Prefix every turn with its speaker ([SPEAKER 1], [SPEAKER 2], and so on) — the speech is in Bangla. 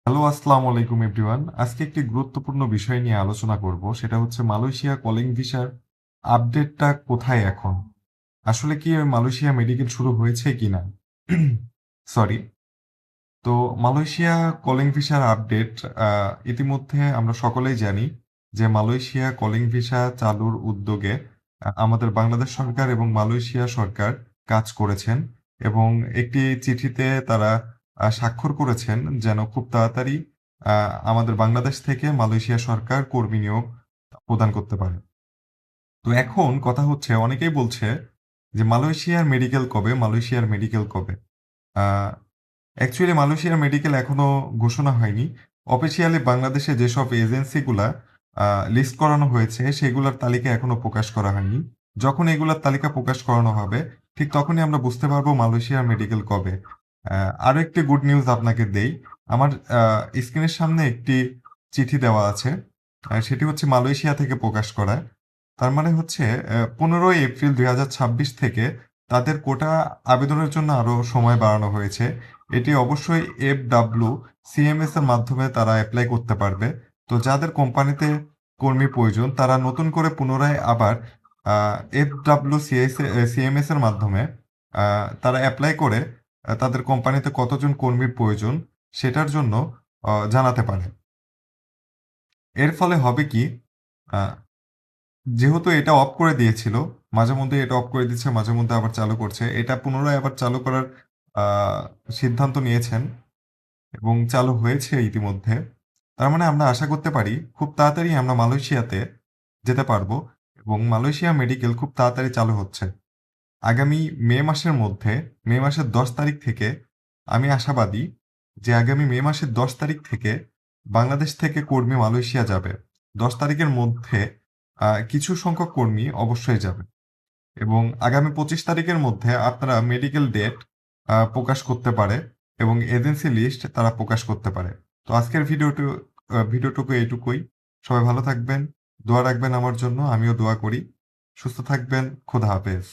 [SPEAKER 1] হ্যালো, আসসালামু আলাইকুম এভরিওয়ান। আজকে একটি গুরুত্বপূর্ণ বিষয় নিয়ে আলোচনা করব। সেটা হচ্ছে মালয়েশিয়া কলিং ভিসার আপডেটটা কোথায় এখন? আসলে কি ওই মালয়েশিয়া মেডিকেল শুরু হয়েছে কিনা? সরি। তো মালয়েশিয়া কলিং ভিসার আপডেট ইতিমধ্যে আমরা সকলেই জানি যে মালয়েশিয়া কলিং ভিসা চালুর উদ্যোগে আমাদের বাংলাদেশ সরকার এবং মালয়েশিয়া সরকার কাজ করেছেন এবং একটি চিঠিতে তারা স্বাক্ষর করেছেন যেন খুব তাড়াতাড়ি আমাদের বাংলাদেশ থেকে মালয়েশিয়া সরকার কর্মী নিয়োগ প্রদান করতে পারে। তো এখন কথা হচ্ছে অনেকেই বলছে যে মালয়েশিয়ার মেডিকেল কবে? মালয়েশিয়ার মেডিকেল কবে? আ অ্যাকচুয়ালি মালয়েশিয়ার মেডিকেল এখনো ঘোষণা হয়নি। অফিসিয়ালি বাংলাদেশে যেসব এজেন্সিগুলা আ লিস্ট করানো হয়েছে সেগুলার তালিকা এখনো প্রকাশ করা হয়নি। যখন এগুলার তালিকা প্রকাশ করানো হবে, ঠিক তখনই আমরা বুঝতে পারবো মালয়েশিয়ার মেডিকেল কবে। আ আরো একটি গুড নিউজ আপনাকে দেই। আমার স্ক্রিনের সামনে একটি চিঠি দেওয়া আছে। সেটি হচ্ছে মালয়েশিয়া থেকে প্রকাশ করা। তার মানে হচ্ছে ১৫ই এপ্রিল ২০২৬ থেকে তাদের কোটা আবেদনের জন্য আরো সময় বাড়ানো হয়েছে। এটি অবশ্যই FWCMS এর মাধ্যমে তারা এপ্লাই করতে পারবে। তো যাদের কোম্পানিতে কর্মী প্রয়োজন তারা নতুন করে পুনরায় আবার CMS এর মাধ্যমে তারা এপ্লাই করে তাদের কোম্পানিতে কতজন কর্মীর প্রয়োজন সেটার জন্য জানাতে পারে। এর ফলে হবে কি? আ যেহেতু এটা অফ করে দিয়েছিল, মাঝেমধ্যে এটা অফ করে দিচ্ছে, মাঝেমধ্যে আবার চালু করছে। এটা পুনরায় আবার চালু করার আ সিদ্ধান্ত নিয়েছেন এবং চালু হয়েছে ইতিমধ্যে। তার মানে আমরা আশা করতে পারি খুব তাড়াতাড়ি আমরা মালয়েশিয়াতে যেতে পারবো এবং মালয়েশিয়া মেডিকেল খুব তাড়াতাড়ি চালু হচ্ছে। আগামী মে মাসের মধ্যে, মে মাসের ১০ তারিখ থেকে আমি আশাবাদী যে আগামী মে মাসের ১০ তারিখ থেকে বাংলাদেশ থেকে কর্মী মালয়েশিয়া যাবে। ১০ তারিখের মধ্যে কিছু সংখ্যক কর্মী অবশ্যই যাবে এবং আগামী ২৫ তারিখের মধ্যে আপনারা মেডিকেল ডেট প্রকাশ করতে পারে এবং এজেন্সি লিস্ট তারা প্রকাশ করতে পারে। তো আজকের ভিডিওটুকু এইটুকুই। সবাই ভালো থাকবেন, দোয়া রাখবেন আমার জন্য, আমিও দোয়া করি। সুস্থ থাকবেন। খোদা হাফেজ।